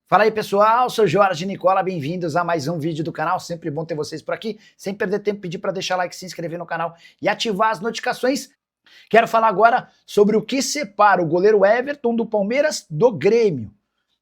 Fala aí pessoal, sou Jorge Nicola, bem-vindos a mais um vídeo do canal, sempre bom ter vocês por aqui, sem perder tempo, pedir para deixar like, se inscrever no canal e ativar as notificações. Quero falar agora sobre o que separa o goleiro Everton do Palmeiras do Grêmio.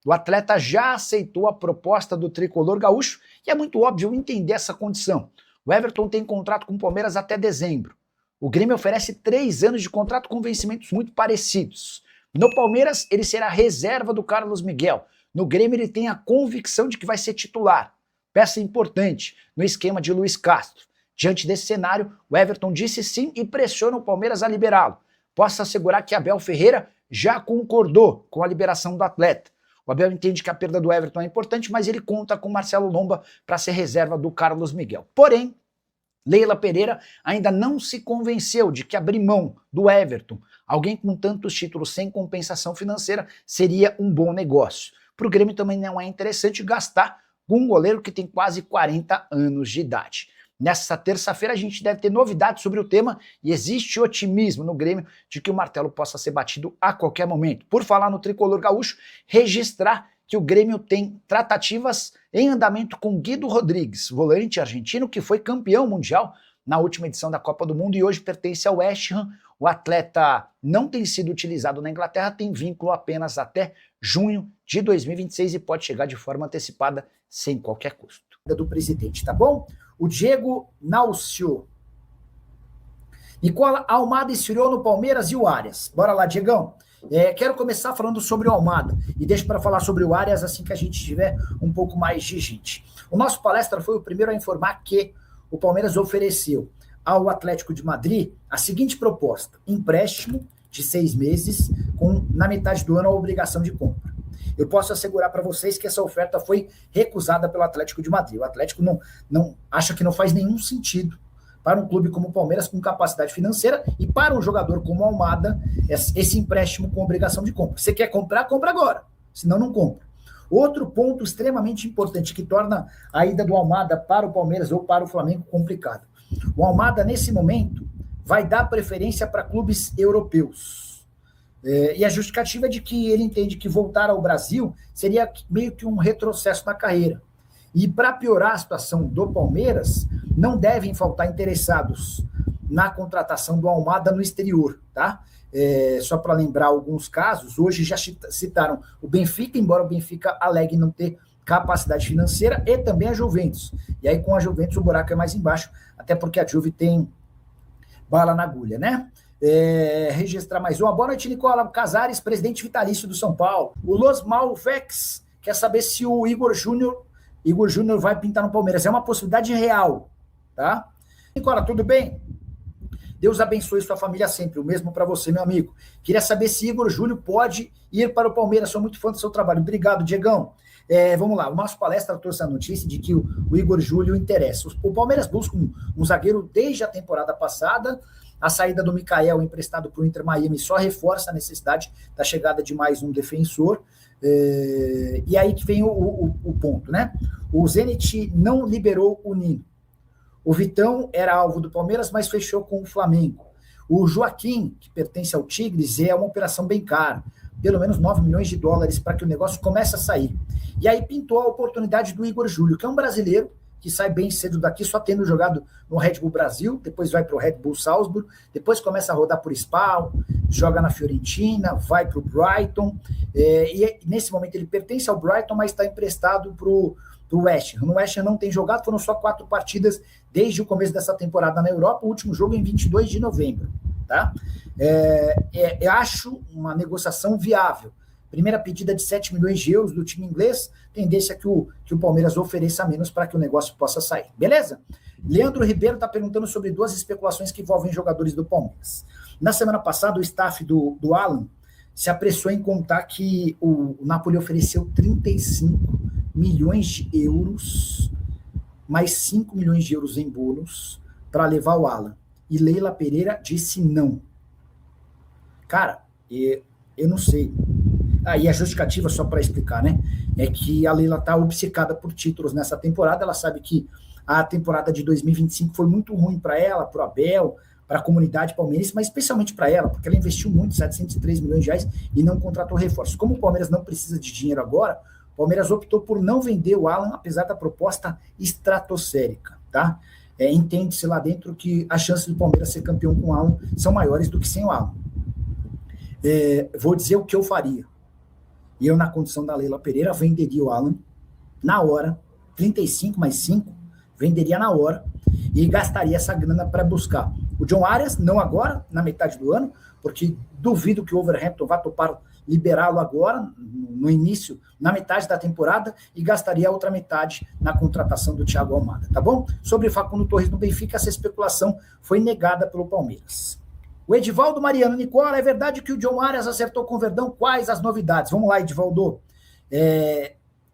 O atleta já aceitou a proposta do tricolor gaúcho e é muito óbvio entender essa condição. O Everton tem contrato com o Palmeiras até dezembro. O Grêmio oferece 3 anos de contrato com vencimentos muito parecidos. No Palmeiras, ele será reserva do Carlos Miguel. No Grêmio ele tem a convicção de que vai ser titular, peça importante no esquema de Luiz Castro. Diante desse cenário, o Everton disse sim e pressiona o Palmeiras a liberá-lo. Posso assegurar que Abel Ferreira já concordou com a liberação do atleta. O Abel entende que a perda do Everton é importante, mas ele conta com Marcelo Lomba para ser reserva do Carlos Miguel. Porém, Leila Pereira ainda não se convenceu de que abrir mão do Everton, alguém com tantos títulos sem compensação financeira, seria um bom negócio. Para o Grêmio também não é interessante gastar com um goleiro que tem quase 40 anos de idade. Nessa terça-feira a gente deve ter novidades sobre o tema e existe otimismo no Grêmio de que o martelo possa ser batido a qualquer momento. Por falar no tricolor gaúcho, registrar que o Grêmio tem tratativas em andamento com Guido Rodrigues, volante argentino que foi campeão mundial na última edição da Copa do Mundo e hoje pertence ao West Ham. O atleta não tem sido utilizado na Inglaterra, tem vínculo apenas até junho de 2026 e pode chegar de forma antecipada sem qualquer custo. Do presidente, tá bom? O Diego Náucio. Nicola, Almada estreou no Palmeiras e o Arias. Bora lá, Diegão. Quero começar falando sobre o Almada e deixo para falar sobre o Arias assim que a gente tiver um pouco mais de gente. O nosso palestra foi o primeiro a informar que o Palmeiras ofereceu ao Atlético de Madrid a seguinte proposta: empréstimo de 6 meses, com na metade do ano a obrigação de compra. Eu posso assegurar para vocês que essa oferta foi recusada pelo Atlético de Madrid. O Atlético não acha que não faz nenhum sentido para um clube como o Palmeiras com capacidade financeira e para um jogador como o Almada esse empréstimo com obrigação de compra. Você quer comprar, compra agora, senão não compra. Outro ponto extremamente importante que torna a ida do Almada para o Palmeiras ou para o Flamengo complicado. O Almada, nesse momento, vai dar preferência para clubes europeus. E a justificativa é de que ele entende que voltar ao Brasil seria meio que um retrocesso na carreira. E para piorar a situação do Palmeiras, não devem faltar interessados na contratação do Almada no exterior, tá? Só para lembrar alguns casos, hoje já citaram o Benfica, embora o Benfica alegue não ter capacidade financeira, e também a Juventus. E aí com a Juventus o buraco é mais embaixo, até porque a Juve tem bala na agulha, né? Registrar mais uma. Boa noite, Nicola Casares, presidente vitalício do São Paulo. O Los Malvex quer saber se o Igor Júnior vai pintar no Palmeiras. É uma possibilidade real, tá? Nicola, tudo bem? Deus abençoe sua família sempre, o mesmo para você, meu amigo. Queria saber se Igor Júnior pode ir para o Palmeiras, sou muito fã do seu trabalho. Obrigado, Diegão. Vamos lá, o nosso palestra trouxe a notícia de que o Igor Júnior interessa. O Palmeiras busca um zagueiro desde a temporada passada. A saída do Mikael, emprestado para o Inter Miami, só reforça a necessidade da chegada de mais um defensor. E aí que vem o ponto, né? O Zenit não liberou o Nino. O Vitão era alvo do Palmeiras, mas fechou com o Flamengo. O Joaquim, que pertence ao Tigres, é uma operação bem cara. Pelo menos 9 milhões de dólares para que o negócio comece a sair. E aí pintou a oportunidade do Igor Júnior, que é um brasileiro que sai bem cedo daqui, só tendo jogado no Red Bull Brasil, depois vai para o Red Bull Salzburg, depois começa a rodar por Spal, joga na Fiorentina, vai para o Brighton, e nesse momento ele pertence ao Brighton, mas está emprestado para o West Ham. No West Ham não tem jogado, foram só 4 partidas desde o começo dessa temporada na Europa, o último jogo em 22 de novembro. Tá? Eu acho uma negociação viável. Primeira pedida de 7 milhões de euros do time inglês, tendência que o Palmeiras ofereça menos para que o negócio possa sair. Beleza? Leandro Ribeiro está perguntando sobre 2 especulações que envolvem jogadores do Palmeiras. Na semana passada, o staff do Alan se apressou em contar que o Napoli ofereceu 35 milhões de euros, mais 5 milhões de euros em bônus, para levar o Alan. E Leila Pereira disse não. Cara, eu não sei. E a justificativa, só para explicar, né? É que a Leila está obcecada por títulos nessa temporada. Ela sabe que a temporada de 2025 foi muito ruim para ela, para o Abel, para a comunidade palmeirense, mas especialmente para ela, porque ela investiu muito, 703 milhões de reais, e não contratou reforços. Como o Palmeiras não precisa de dinheiro agora, O Palmeiras optou por não vender o Alan, apesar da proposta estratosférica, tá? Entende-se lá dentro que as chances do Palmeiras ser campeão com o Alan são maiores do que sem o Alan. Vou dizer o que eu faria. Eu, na condição da Leila Pereira, venderia o Alan na hora, 35 mais 5, venderia na hora e gastaria essa grana para buscar o John Arias, não agora, na metade do ano, porque duvido que o Wolverhampton vá topar liberá-lo agora, no início, na metade da temporada, e gastaria a outra metade na contratação do Thiago Almada, tá bom? Sobre Facundo Torres no Benfica, essa especulação foi negada pelo Palmeiras. O Edivaldo Mariano Nicola, é verdade que o John Arias acertou com o Verdão? Quais as novidades? Vamos lá, Edivaldo.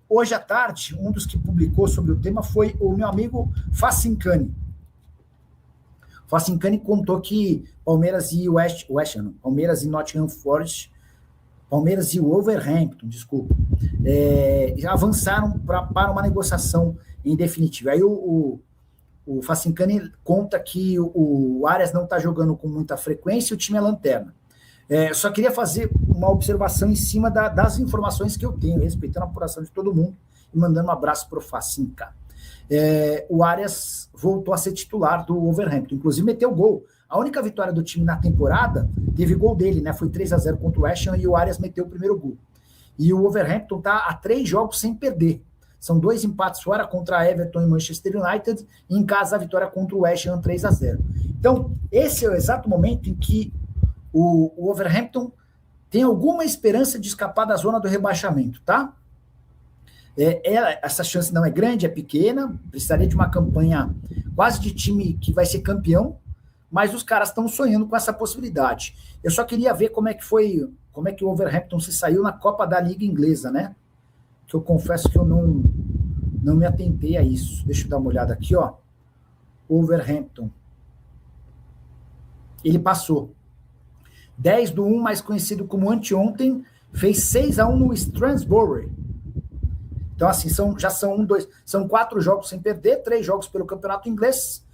Hoje à tarde, um dos que publicou sobre o tema foi o meu amigo Facincani. Facincani contou que Palmeiras e Palmeiras e Nottingham Forest, Palmeiras e Wolverhampton, desculpa, já avançaram para uma negociação em definitiva. Aí o Facincani conta que o Arias não está jogando com muita frequência e o time é lanterna. Só queria fazer uma observação em cima das informações que eu tenho, respeitando a apuração de todo mundo e mandando um abraço para o Facinca. O Arias voltou a ser titular do Wolverhampton, inclusive meteu gol. A única vitória do time na temporada teve gol dele, né? Foi 3-0 contra o West Ham e o Arias meteu o primeiro gol. E o Wolverhampton está a 3 jogos sem perder. São 2 empates fora contra Everton e Manchester United, e em casa a vitória contra o West Ham 3-0. Então, esse é o exato momento em que o Wolverhampton tem alguma esperança de escapar da zona do rebaixamento, tá? Essa chance não é grande, é pequena, precisaria de uma campanha quase de time que vai ser campeão, mas os caras estão sonhando com essa possibilidade. Eu só queria ver como é que o Wolverhampton se saiu na Copa da Liga Inglesa, né? Que eu confesso que eu não me atentei a isso. Deixa eu dar uma olhada aqui, ó. Wolverhampton. Ele passou. 10-1, mais conhecido como anteontem, fez 6-1 no Strandsbury. Então, assim, são 4 jogos sem perder, 3 jogos pelo campeonato inglês,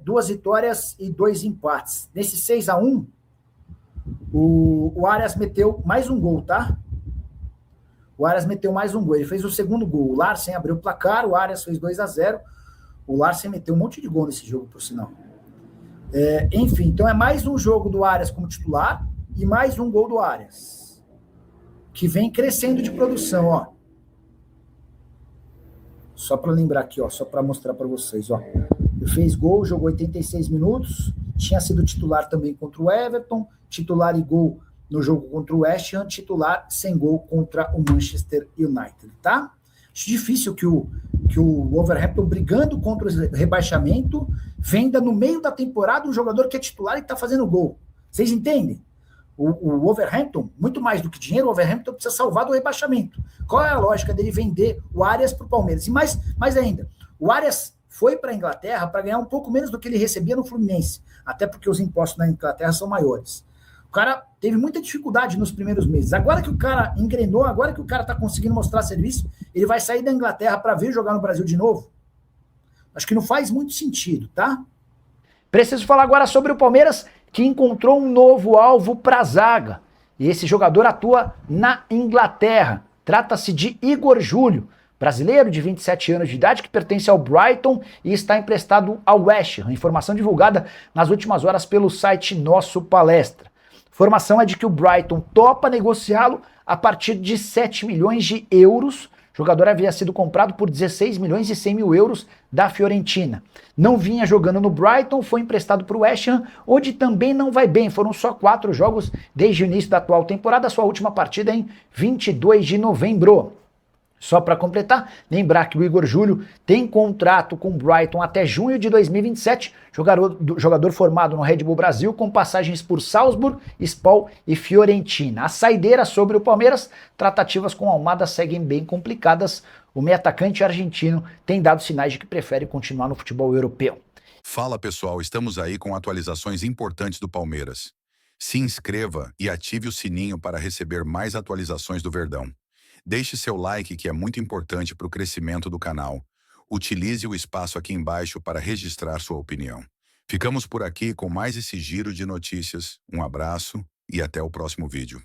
2 vitórias e 2 empates. Nesse 6-1, o Arias meteu mais um gol, tá? O Arias meteu mais um gol. Ele fez o segundo gol. O Larsen abriu o placar, o Arias fez 2-0. O Larsen meteu um monte de gol nesse jogo, por sinal. Enfim, então é mais um jogo do Arias como titular e mais um gol do Arias, que vem crescendo de produção, ó. Só para lembrar aqui, ó, só para mostrar para vocês, ó. Ele fez gol, jogou 86 minutos, tinha sido titular também contra o Everton, titular e gol no jogo contra o West Ham, titular sem gol contra o Manchester United, tá? Acho difícil que o Wolverhampton, brigando contra o rebaixamento, venda no meio da temporada um jogador que é titular e está fazendo gol. Vocês entendem? O Wolverhampton, muito mais do que dinheiro, o Wolverhampton precisa salvar do rebaixamento. Qual é a lógica dele vender o Arias para o Palmeiras? E mais ainda, o Arias foi para a Inglaterra para ganhar um pouco menos do que ele recebia no Fluminense, até porque os impostos na Inglaterra são maiores. O cara teve muita dificuldade nos primeiros meses. Agora que o cara engrenou, agora que o cara está conseguindo mostrar serviço, ele vai sair da Inglaterra para vir jogar no Brasil de novo? Acho que não faz muito sentido, tá? Preciso falar agora sobre o Palmeiras, que encontrou um novo alvo para a zaga. E esse jogador atua na Inglaterra. Trata-se de Igor Júlio, brasileiro de 27 anos de idade, que pertence ao Brighton e está emprestado ao West Ham. Informação divulgada nas últimas horas pelo site Nosso Palestra. Informação é de que o Brighton topa negociá-lo a partir de 7 milhões de euros. O jogador havia sido comprado por 16 milhões e 100 mil euros da Fiorentina. Não vinha jogando no Brighton, foi emprestado para o West Ham, onde também não vai bem. Foram só 4 jogos desde o início da atual temporada, sua última partida em 22 de novembro. Só para completar, lembrar que o Igor Júlio tem contrato com o Brighton até junho de 2027, jogador formado no Red Bull Brasil, com passagens por Salzburg, Spal e Fiorentina. A saideira sobre o Palmeiras, tratativas com Almada seguem bem complicadas. O meio-atacante argentino tem dado sinais de que prefere continuar no futebol europeu. Fala pessoal, estamos aí com atualizações importantes do Palmeiras. Se inscreva e ative o sininho para receber mais atualizações do Verdão. Deixe seu like, que é muito importante para o crescimento do canal. Utilize o espaço aqui embaixo para registrar sua opinião. Ficamos por aqui com mais esse giro de notícias. Um abraço e até o próximo vídeo.